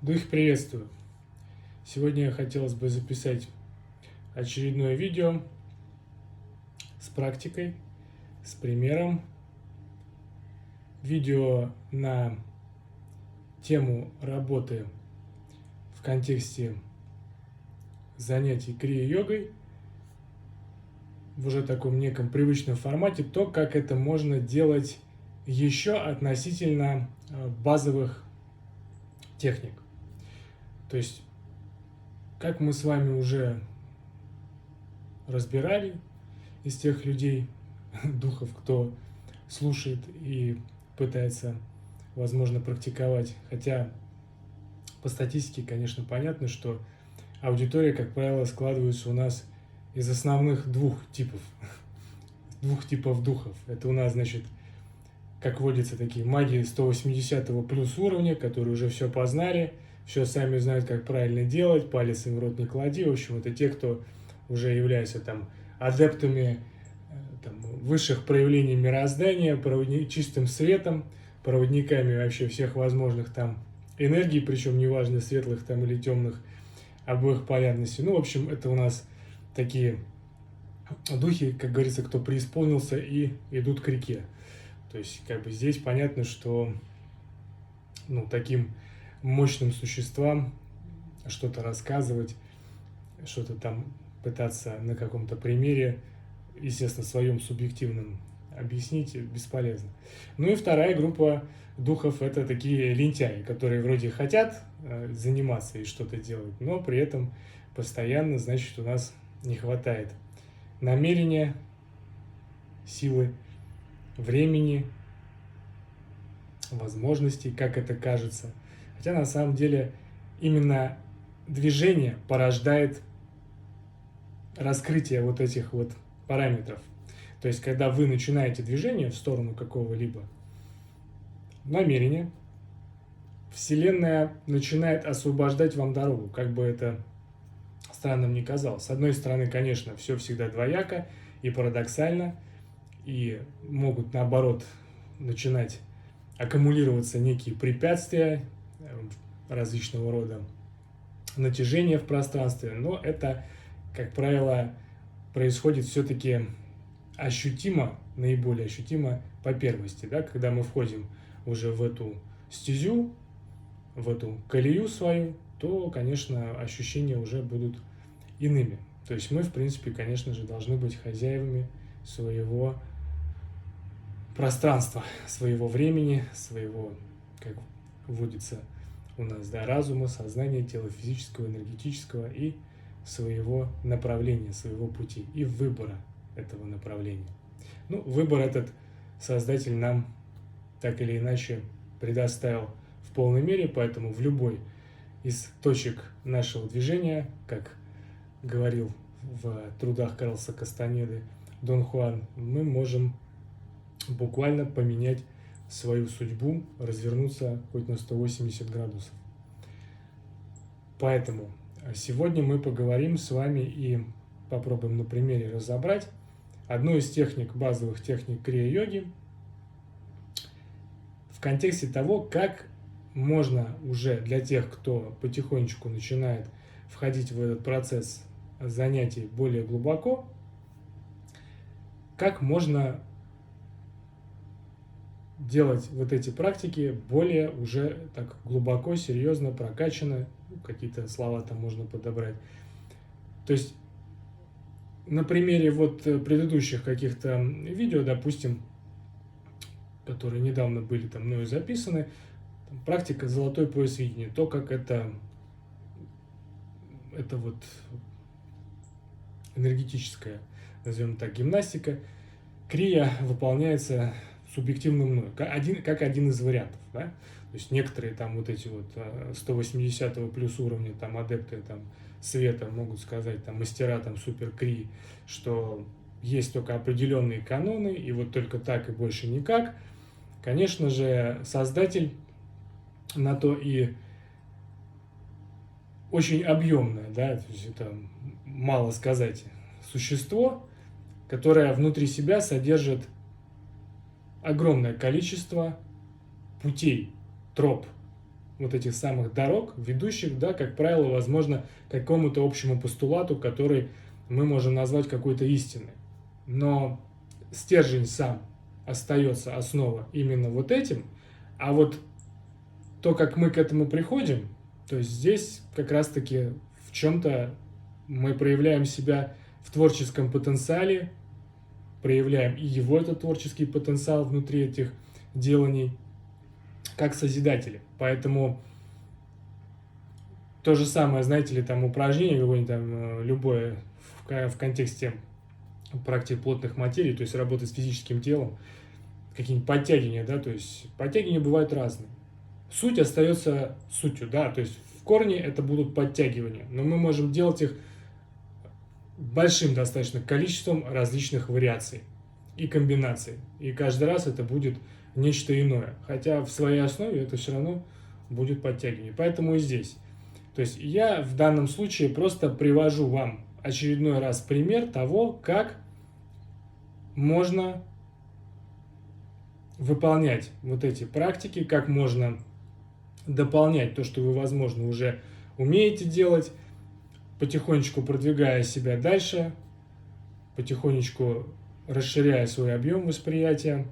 Дух, приветствую! Сегодня хотелось бы записать очередное видео с практикой, с примером. Видео на тему работы в контексте занятий крия-йогой в уже таком неком привычном формате, то, как это можно делать еще относительно базовых техник. То есть, как мы с вами уже разбирали из тех людей, духов, кто слушает и пытается, возможно, практиковать. Хотя по статистике, конечно, понятно, что аудитория, как правило, складывается у нас из основных двух типов духов. Это у нас, значит, как водится, такие маги 180 плюс уровня, которые уже все познали, все сами знают, как правильно делать, палец им в рот не клади. В общем, это те, кто уже являются там адептами высших проявлений мироздания, чистым светом, проводниками вообще всех возможных там энергий, причем неважно, светлых там или темных, обоих полярностей. Ну, в общем, это у нас такие духи, как говорится, кто преисполнился и идут к реке. То есть, как бы здесь понятно, что таким мощным существам что-то рассказывать, что-то там пытаться на каком-то примере, естественно, своем субъективном объяснить бесполезно. Ну и вторая группа духов – это такие лентяи, которые вроде хотят заниматься и что-то делать, но при этом постоянно, значит, у нас не хватает намерения, силы, времени, возможностей, как это кажется. Хотя на самом деле именно движение порождает раскрытие вот этих вот параметров. То есть, когда вы начинаете движение в сторону какого-либо намерения, Вселенная начинает освобождать вам дорогу, как бы это странным ни казалось. С одной стороны, конечно, все всегда двояко и парадоксально, и могут, наоборот, начинать аккумулироваться некие препятствия различного рода, натяжение в пространстве, но это, как правило, происходит все-таки ощутимо, наиболее ощутимо по первости, да, когда мы входим уже в эту стезю, в эту колею свою, то, конечно, ощущения уже будут иными. То есть мы, в принципе, конечно же, должны быть хозяевами своего пространства, своего времени, своего, как вводится у нас, да, разума, сознания, тела физического, энергетического и своего направления, своего пути и выбора этого направления. Ну, выбор этот Создатель нам так или иначе предоставил в полной мере, поэтому в любой из точек нашего движения, как говорил в трудах Карлоса Кастанеды Дон Хуан, мы можем буквально поменять свою судьбу, развернуться хоть на 180 градусов. Поэтому сегодня мы поговорим с вами и попробуем на примере разобрать одну из техник, базовых техник крия-йоги в контексте того, как можно уже для тех, кто потихонечку начинает входить в этот процесс занятий более глубоко, как можно делать вот эти практики более уже так глубоко, серьезно, прокачанно, какие-то слова там можно подобрать. То есть на примере вот предыдущих каких-то видео, допустим, которые недавно были там мною записаны, там, практика золотой пояс видения, то, как это вот энергетическая, назовем так, гимнастика, крия выполняется субъективно мной, как один из вариантов, да? То есть некоторые там вот эти вот 180 плюс уровня там адепты там света могут сказать, там мастера там супер крии, что есть только определенные каноны, и вот только так и больше никак. Конечно же, Создатель на то и очень объемное, да, то есть это мало сказать, существо, которое внутри себя содержит огромное количество путей, троп, вот этих самых дорог, ведущих, да, как правило, возможно, к какому-то общему постулату, который мы можем назвать какой-то истиной. Но стержень сам остается, основа именно вот этим, а вот то, как мы к этому приходим, то есть здесь как раз-таки в чем-то мы проявляем себя в творческом потенциале, проявляем и его, этот творческий потенциал внутри этих деланий, как созидатели. Поэтому то же самое, знаете ли, там упражнение какое-нибудь там, любое в контексте практик плотных материй, то есть работы с физическим телом, какие-нибудь подтягивания, да, то есть подтягивания бывают разные. Суть остается сутью, да, то есть в корне это будут подтягивания, но мы можем делать их большим достаточно количеством различных вариаций и комбинаций. И каждый раз это будет нечто иное. Хотя в своей основе это все равно будет подтягивание. Поэтому и здесь. То есть я в данном случае просто привожу вам очередной раз пример того, как можно выполнять вот эти практики, как можно дополнять то, что вы, возможно, уже умеете делать, потихонечку продвигая себя дальше, потихонечку расширяя свой объем восприятия.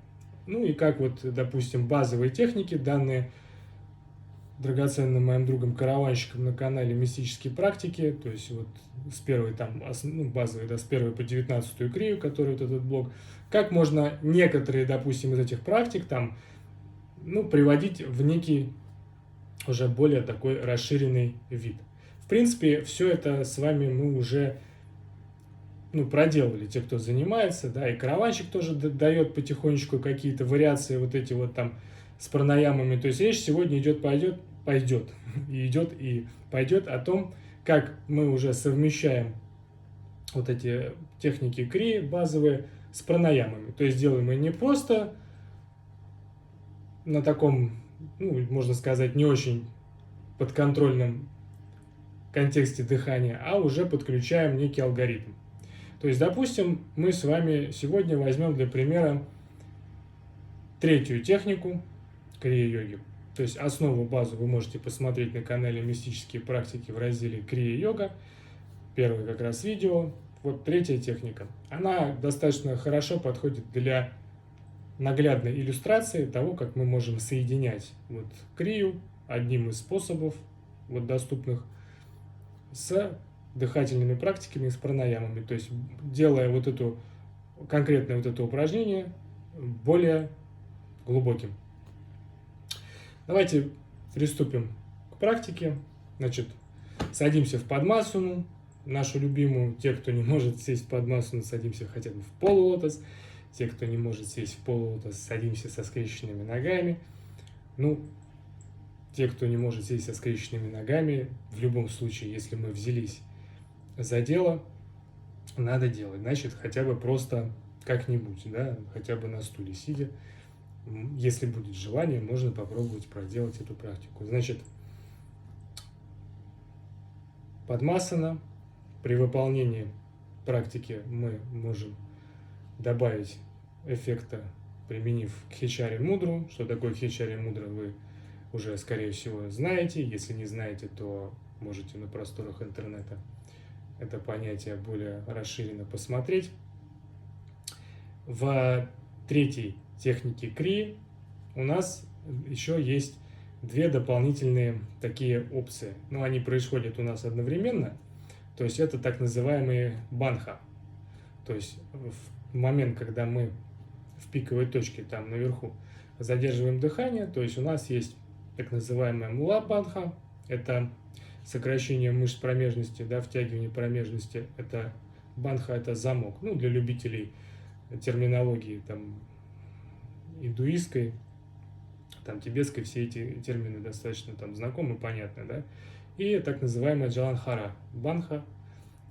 Ну и как вот, допустим, базовые техники, данные драгоценным моим другом-караванщиком на канале «Мистические практики», то есть вот с первой там, базовой, да, с первой по 19-ю крию, который вот этот блок, как можно некоторые, допустим, из этих практик там, ну, приводить в некий уже более такой расширенный вид. В принципе, все это с вами мы уже проделали, те, кто занимается, да, и караванщик тоже дает потихонечку какие-то вариации вот эти вот там с пранаямами. То есть речь сегодня пойдет и идет и пойдет о том, как мы уже совмещаем вот эти техники крии базовые с пранаямами. То есть делаем мы не просто на таком, можно сказать, не очень подконтрольном контексте дыхания, а уже подключаем некий алгоритм. То есть, допустим, мы с вами сегодня возьмем для примера третью технику крия-йоги. То есть основу, базу вы можете посмотреть на канале «Мистические практики» в разделе «Крия-йога». Первое как раз видео. Вот третья техника. Она достаточно хорошо подходит для наглядной иллюстрации того, как мы можем соединять вот крию одним из способов, вот доступных, с дыхательными практиками, с пранаямами. То есть делая вот эту конкретное вот это упражнение более глубоким. Давайте приступим к практике. Значит, садимся в падмасану, нашу любимую. Те, кто не может сесть в падмасану, садимся хотя бы в полулотос. Те, кто не может сесть в полулотос, садимся со скрещенными ногами. Те, кто не может сесть со скрещенными ногами, в любом случае, если мы взялись за дело, надо делать. Значит, хотя бы просто как-нибудь, да, хотя бы на стуле сидя. Если будет желание, можно попробовать проделать эту практику. Значит, падмасана. При выполнении практики мы можем добавить эффекта, применив кхичари мудру. Что такое кхичари мудра, вы уже, скорее всего, знаете. Если не знаете, то можете на просторах интернета это понятие более расширенно посмотреть. В третьей технике крии у нас еще есть две дополнительные такие опции. Они происходят у нас одновременно. То есть это так называемые банха. То есть в момент, когда мы в пиковой точке там наверху задерживаем дыхание, то есть у нас есть так называемая мула банха. Это сокращение мышц промежности, да, втягивание промежности. Это банха, это замок. Для любителей терминологии там индуистской, там тибетской, все эти термины достаточно там знакомы, понятны, да. И так называемая джаланхара банха.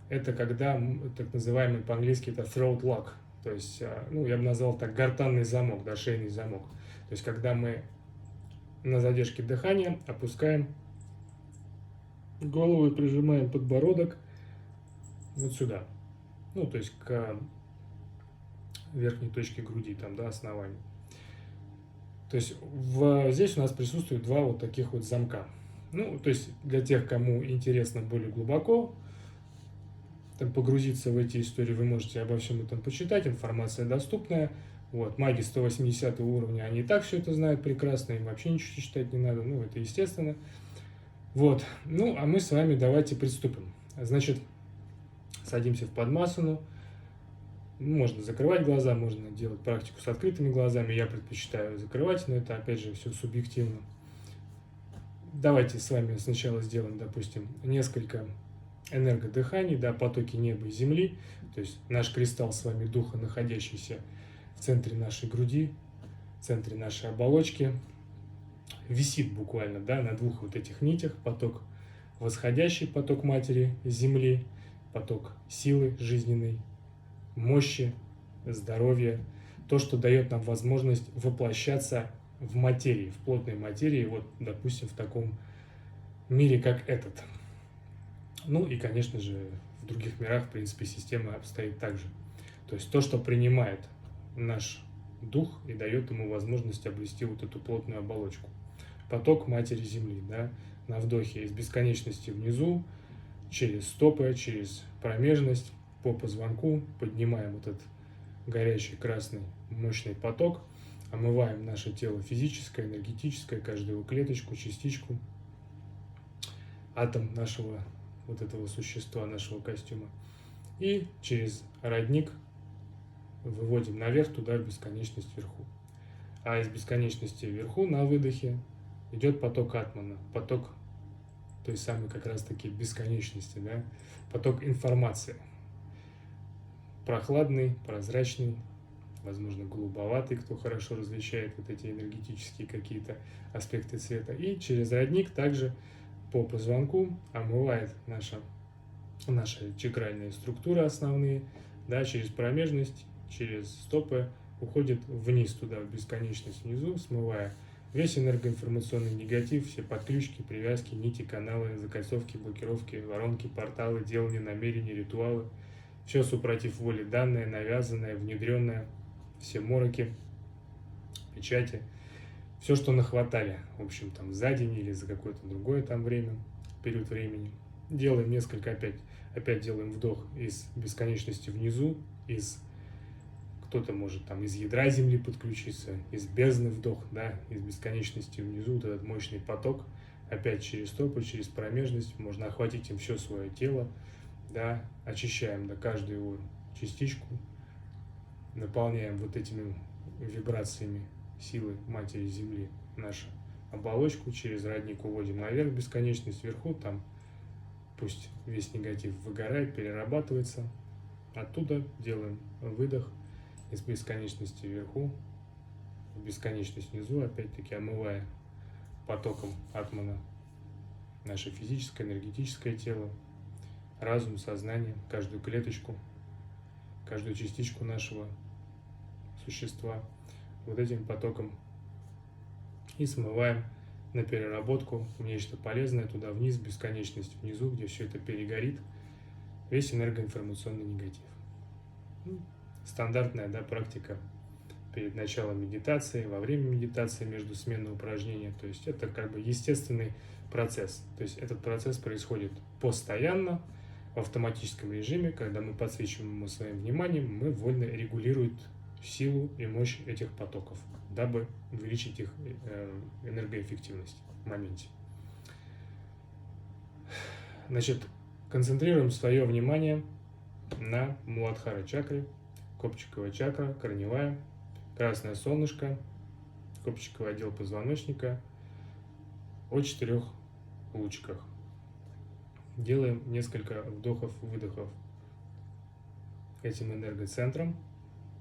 Это когда так называемый по-английски это throat lock. То есть, я бы назвал так гортанный замок, да, шейный замок. То есть, когда мы на задержке дыхания опускаем голову и прижимаем подбородок вот сюда. То есть к верхней точке груди, там, да, основания. То есть здесь у нас присутствует два вот таких вот замка. Ну, то есть для тех, кому интересно более глубоко там, погрузиться в эти истории, вы можете обо всем этом почитать, информация доступная. Вот, маги 180 уровня, они и так все это знают прекрасно, им вообще ничего читать не надо, ну, это естественно. Вот, ну, а мы с вами давайте приступим. Значит, садимся в Падмасану. Можно закрывать глаза, можно делать практику с открытыми глазами. Я предпочитаю закрывать, но это, опять же, все субъективно. Давайте с вами сначала сделаем, допустим, несколько энергодыханий, да, потоки неба и земли. То есть наш кристалл с вами духа, находящийся в центре нашей груди, в центре нашей оболочки, висит буквально, да, на двух вот этих нитях. Поток восходящий, поток матери земли, поток силы жизненной, мощи, здоровья, то, что дает нам возможность воплощаться в материи, в плотной материи, вот, допустим, в таком мире, как этот. Ну и, конечно же, в других мирах, в принципе, система обстоит так же. То есть то, что принимает наш дух и дает ему возможность обрести вот эту плотную оболочку. Поток матери Земли, да, на вдохе из бесконечности внизу, через стопы, через промежность, по позвонку поднимаем этот горячий красный мощный поток, омываем наше тело физическое, энергетическое, каждую клеточку, частичку, атом нашего вот этого существа, нашего костюма. И через родник выводим наверх, туда, в бесконечность вверху. А из бесконечности вверху на выдохе идет поток атмана, поток той самой как раз таки бесконечности, да? Поток информации. Прохладный, прозрачный, возможно, голубоватый, кто хорошо различает вот эти энергетические какие-то аспекты цвета. И через родник также по позвонку омывает наши чакральные структуры основные, да, через промежность, через стопы уходит вниз туда, в бесконечность внизу, смывая весь энергоинформационный негатив, все подключки, привязки, нити, каналы, закольцовки, блокировки, воронки, порталы, делания, намерения, ритуалы, все супротив воли данное, навязанное, внедренное, все мороки, печати, все, что нахватали, в общем, там за день или за какое-то другое там время, период времени. Делаем несколько, опять делаем вдох из бесконечности внизу, кто-то может там из ядра Земли подключиться, из бездны вдох, да, из бесконечности внизу, вот этот мощный поток, опять через стопы, через промежность, можно охватить им все свое тело, да, очищаем, да, каждую его частичку, наполняем вот этими вибрациями силы Матери Земли нашу оболочку, через родник уводим наверх бесконечность, вверху там пусть весь негатив выгорает, перерабатывается, оттуда делаем выдох из бесконечности вверху, в бесконечность внизу, опять-таки омывая потоком атмана наше физическое, энергетическое тело, разум, сознание, каждую клеточку, каждую частичку нашего существа вот этим потоком и смываем на переработку в нечто полезное туда вниз, в бесконечность внизу, где все это перегорит, весь энергоинформационный негатив. Стандартная, да, практика перед началом медитации, во время медитации, между сменой упражнения. То есть это как бы естественный процесс. То есть этот процесс происходит постоянно, в автоматическом режиме, когда мы подсвечиваем ему своим вниманием, мы вольно регулируем силу и мощь этих потоков, дабы увеличить их энергоэффективность в моменте. Значит, концентрируем свое внимание на Муладхара чакре, копчиковая чакра, корневая, красное солнышко, копчиковый отдел позвоночника, о 4 лучиках. Делаем несколько вдохов-выдохов этим энергоцентром.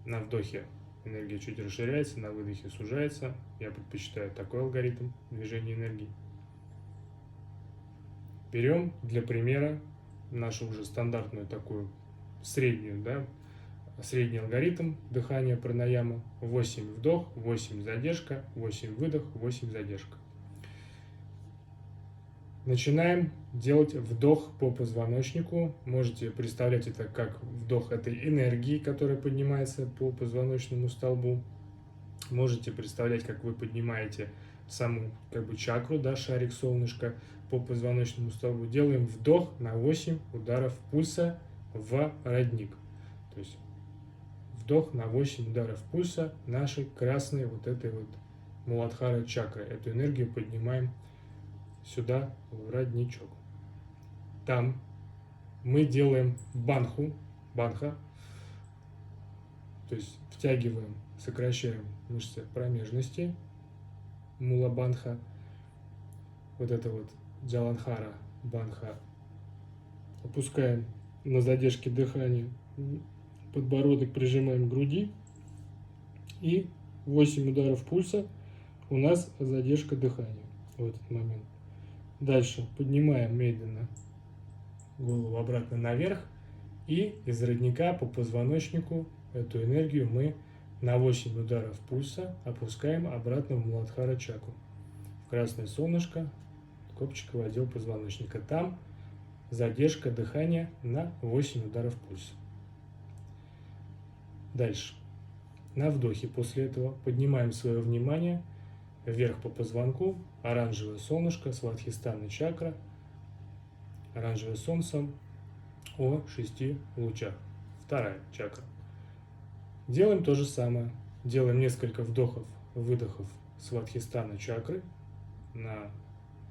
На вдохе энергия чуть расширяется, на выдохе сужается. Я предпочитаю такой алгоритм движения энергии. Берем для примера нашу уже стандартную такую среднюю, да, средний алгоритм дыхания пранаяма. 8 вдох, 8 задержка, 8 выдох, 8 задержка. Начинаем делать вдох по позвоночнику. Можете представлять это как вдох этой энергии, которая поднимается по позвоночному столбу. Можете представлять, как вы поднимаете саму чакру, да, шарик солнышка по позвоночному столбу. Делаем вдох на 8 ударов пульса в родник. То есть вдох на 8 ударов пульса нашей красной вот этой вот Муладхара чакры. Эту энергию поднимаем сюда, в родничок. Там мы делаем банха, то есть втягиваем, сокращаем мышцы промежности, мула-банха, вот это вот джаланхара банха. Опускаем на задержке дыхания, подбородок прижимаем к груди, и 8 ударов пульса у нас задержка дыхания в этот момент. Дальше поднимаем медленно голову обратно наверх, и из родника по позвоночнику эту энергию мы на 8 ударов пульса опускаем обратно в Муладхара чакру, в красное солнышко, копчиковый отдел позвоночника. Там задержка дыхания на 8 ударов пульса. Дальше. На вдохе после этого поднимаем свое внимание вверх по позвонку, оранжевое солнышко, Свадхистхана чакра, оранжевое солнце о 6 лучах, вторая чакра. Делаем то же самое. Делаем несколько вдохов, выдохов Свадхистхана чакры. На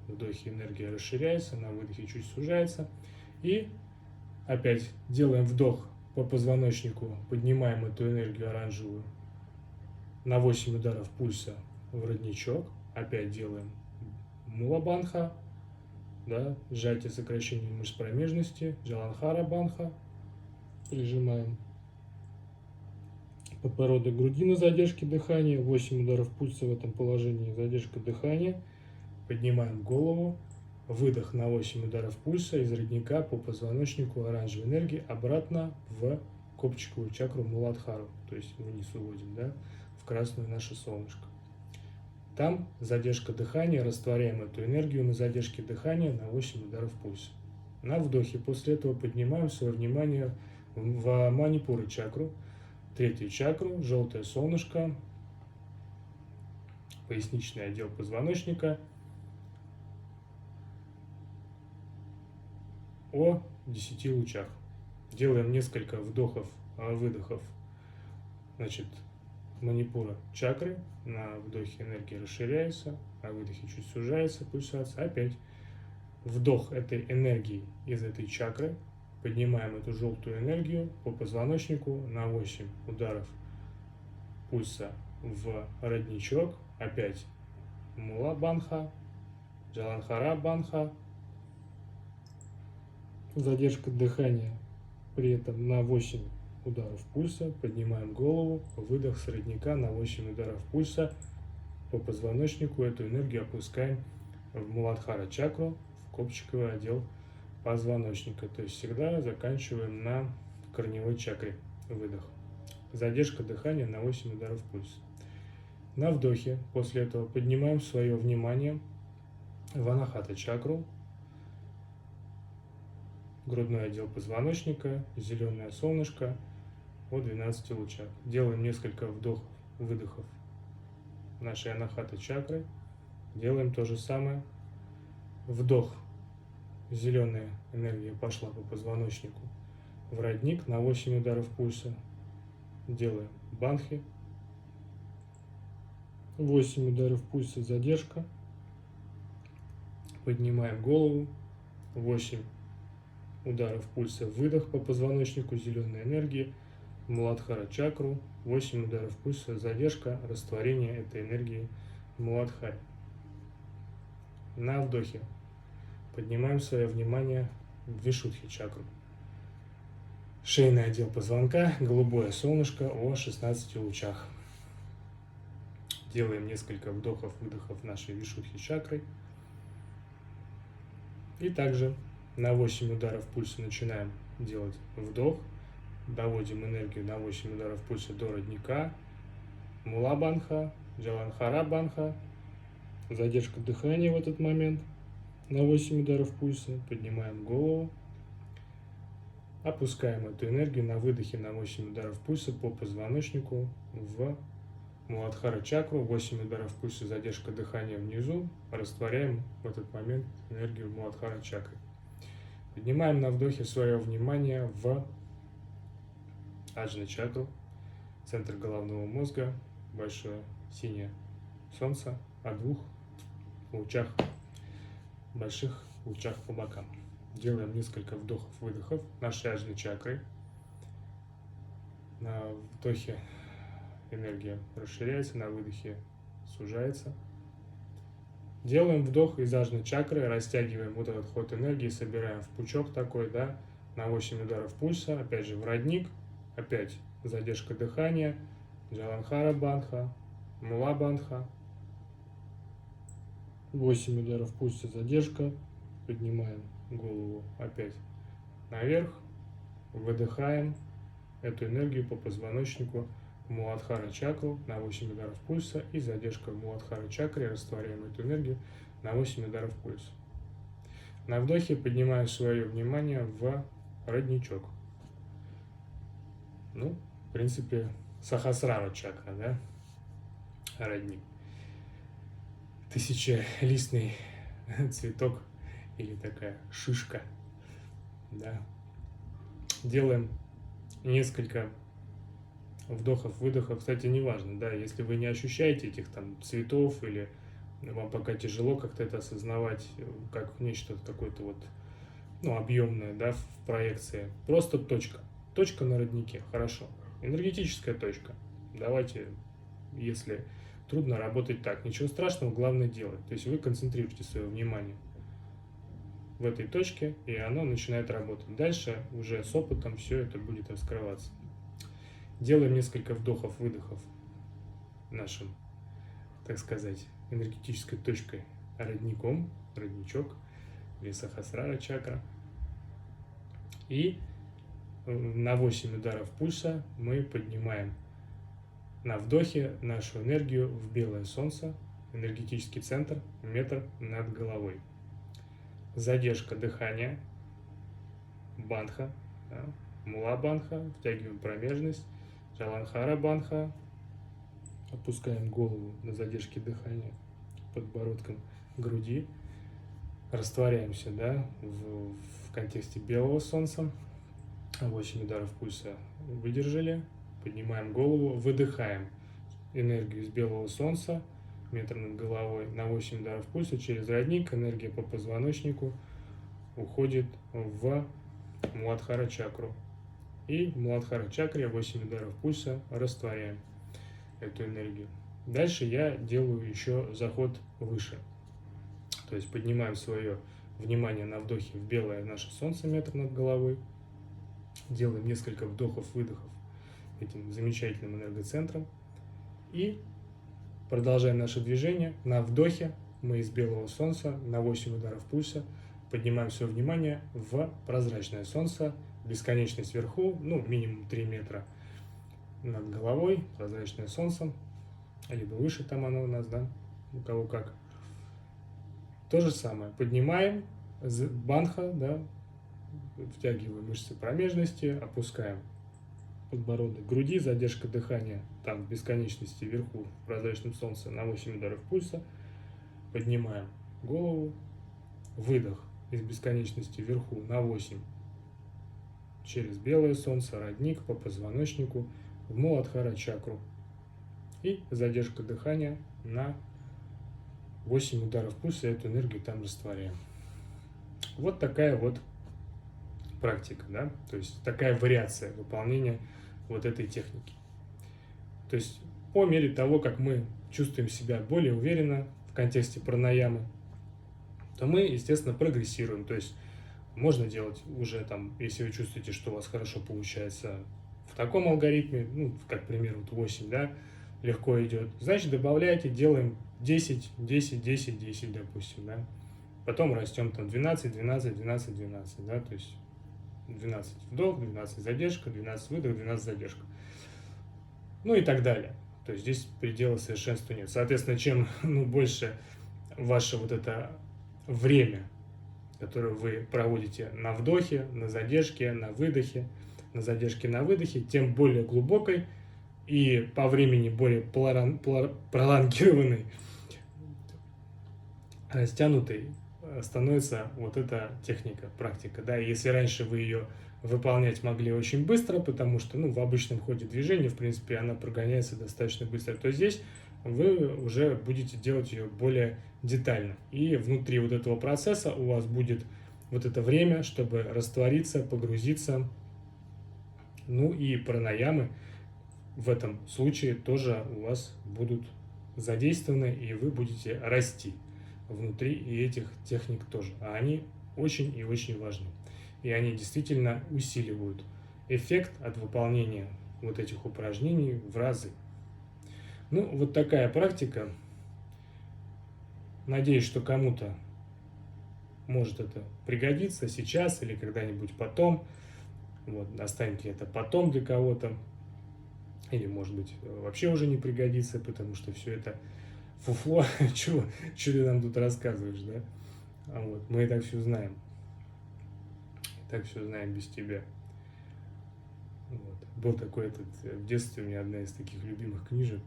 вдохе энергия расширяется, на выдохе чуть сужается. И опять делаем вдох по позвоночнику, поднимаем эту энергию оранжевую на 8 ударов пульса в родничок. Опять делаем мула-банха, да, сжатие, сокращение мышц промежности, джаланхара банха. Прижимаем подбородок к груди на задержке дыхания, 8 ударов пульса в этом положении, задержка дыхания. Поднимаем голову, выдох на 8 ударов пульса из родника по позвоночнику оранжевой энергии обратно в копчиковую чакру Муладхару, то есть вниз уводим, да, в красную наше солнышко. Там задержка дыхания, растворяем эту энергию на задержке дыхания на 8 ударов пульса. На вдохе после этого поднимаем свое внимание в Манипура чакру, третью чакру, желтое солнышко, поясничный отдел позвоночника, о 10 лучах. Делаем несколько вдохов, выдохов, значит, Манипура чакры. На вдохе энергия расширяется, на выдохе чуть сужается пульсация. Опять вдох этой энергии из этой чакры. Поднимаем эту желтую энергию по позвоночнику на 8 ударов пульса в родничок. Опять мула банха, джаланхара банха. Задержка дыхания при этом на 8 ударов пульса. Поднимаем голову, выдох с родника на 8 ударов пульса по позвоночнику. Эту энергию опускаем в Муладхара чакру, в копчиковый отдел позвоночника. То есть всегда заканчиваем на корневой чакре. Выдох. Задержка дыхания на 8 ударов пульса. На вдохе после этого поднимаем свое внимание в Анахата чакру, грудной отдел позвоночника, зеленое солнышко о 12 лучах. Делаем несколько вдохов, выдохов нашей Анахата чакры. Делаем то же самое. Вдох. Зеленая энергия пошла по позвоночнику в родник на 8 ударов пульса. Делаем банхи. 8 ударов пульса, задержка. Поднимаем голову. 8 ударов пульса, выдох по позвоночнику, зеленой энергии, Муладхара чакру, 8 ударов пульса, задержка, растворение этой энергии в Муладхаре. На вдохе поднимаем свое внимание в Вишудхи чакру. Шейный отдел позвонка, голубое солнышко о 16 лучах. Делаем несколько вдохов-выдохов нашей Вишудхи чакры. И также на 8 ударов пульса начинаем делать вдох. Доводим энергию на 8 ударов пульса до родника. Мула банха, джаланхара банха. Задержка дыхания в этот момент на 8 ударов пульса. Поднимаем голову. Опускаем эту энергию на выдохе на 8 ударов пульса по позвоночнику в Муладхара чакру, 8 ударов пульса, задержка дыхания внизу, растворяем в этот момент энергию Муладхара чакры. Поднимаем на вдохе свое внимание в Аджна чакру, центр головного мозга, большое синее солнце о двух лучах, больших лучах по бокам. Делаем несколько вдохов-выдохов нашей Аджна чакры. На вдохе энергия расширяется, на выдохе сужается. Делаем вдох из Аджна чакры, растягиваем вот этот ход энергии, собираем в пучок такой, да, на 8 ударов пульса, опять же в родник, опять задержка дыхания, Джаланхара бандха, Мула бандха. 8 ударов пульса, задержка, поднимаем голову опять наверх, выдыхаем эту энергию по позвоночнику Муладхара чакру на 8 ударов пульса и задержка в Муладхара чакре, растворяем эту энергию на 8 ударов пульса. На вдохе поднимаем свое внимание в родничок. Ну, в принципе, Сахасрара чакра, да, родник. Тысячелистный цветок или такая шишка, да. Делаем несколько вдохов-выдохов. Кстати, неважно, да, если вы не ощущаете этих там цветов или вам пока тяжело как-то это осознавать, как нечто какое-то вот, ну, объемное, да, в проекции. Просто точка на роднике, хорошо. Энергетическая точка. Давайте, если трудно работать так, ничего страшного, главное делать. То есть вы концентрируете свое внимание в этой точке, и оно начинает работать. Дальше уже с опытом все это будет раскрываться. Делаем несколько вдохов-выдохов нашим, так сказать, энергетической точкой, родничок, или Сахасрара чакра. И на 8 ударов пульса мы поднимаем на вдохе нашу энергию в белое солнце, энергетический центр, метр над головой. Задержка дыхания, бандха, да, Мула бандха, втягиваем промежность, Джаланхара бандха, опускаем голову на задержке дыхания подбородком к груди, растворяемся, да, в контексте белого солнца, 8 ударов пульса выдержали, поднимаем голову, выдыхаем энергию из белого солнца, метр над головой, на 8 ударов пульса через родник, энергия по позвоночнику уходит в Муладхара чакру. И в Муладхара чакре 8 ударов пульса растворяем эту энергию. Дальше я делаю еще заход выше. То есть поднимаем свое внимание на вдохе в белое наше солнце, метр над головой. Делаем несколько вдохов-выдохов этим замечательным энергоцентром. И продолжаем наше движение. На вдохе мы из белого солнца на 8 ударов пульса поднимаем свое внимание в прозрачное солнце, бесконечность вверху, ну, минимум 3 метра над головой, прозрачное солнце, либо выше там оно у нас, да, у кого как. То же самое, поднимаем бандха, да, втягиваем мышцы промежности, опускаем подбородок к груди, задержка дыхания там в бесконечности вверху, в прозрачном солнце на 8 ударов пульса, поднимаем голову, выдох из бесконечности вверху на 8 через белое солнце, родник по позвоночнику в Муладхара чакру. И задержка дыхания на 8 ударов пульса, эту энергию там растворяем. Вот такая вот практика, да, то есть такая вариация выполнения вот этой техники. То есть по мере того, как мы чувствуем себя более уверенно в контексте пранаямы, то мы, естественно, прогрессируем. То есть можно делать уже там, если вы чувствуете, что у вас хорошо получается в таком алгоритме, ну, как, к примеру, вот 8, да, легко идет, значит, добавляйте, делаем 10, 10, 10, 10, допустим, да. Потом растем там 12, 12, 12, 12, да, то есть 12 вдох, 12 задержка, 12 выдох, 12 задержка. Ну и так далее. То есть здесь предела совершенства нет. Соответственно, чем больше ваше вот это время, которое вы проводите на вдохе, на задержке, на выдохе, на задержке, на выдохе, тем более глубокой и по времени более пролонгированной, растянутой становится вот эта техника, практика. Да? И если раньше вы ее выполнять могли очень быстро, потому что в обычном ходе движения, в принципе, она прогоняется достаточно быстро, то здесь вы уже будете делать ее более детально. И внутри вот этого процесса у вас будет вот это время, чтобы раствориться, погрузиться. И пранаямы в этом случае тоже у вас будут задействованы, и вы будете расти внутри и этих техник тоже. А они очень и очень важны. И они действительно усиливают эффект от выполнения вот этих упражнений в разы. Вот такая практика. Надеюсь, что кому-то может это пригодиться сейчас или когда-нибудь потом. Достанет ли это потом для кого-то. Или, может быть, вообще уже не пригодится, потому что все это фуфло. Чего ты нам тут рассказываешь, да? Мы и так все знаем. Так все знаем без тебя. Был такой в детстве у меня одна из таких любимых книжек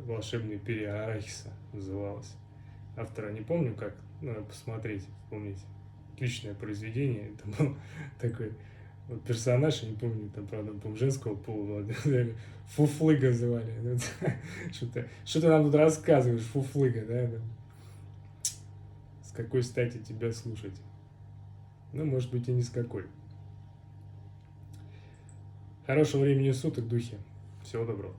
«Волшебные перья арахиса» называлась. Автора не помню как, надо посмотреть, вспомнить. Отличное произведение. Это был такой персонаж, я не помню, там, правда, по-моему, женского пола, Фуфлыга звали. Что ты нам тут рассказываешь, Фуфлыга, да? С какой стати тебя слушать? Может быть, и не с какой. Хорошего времени суток, духи. Всего доброго.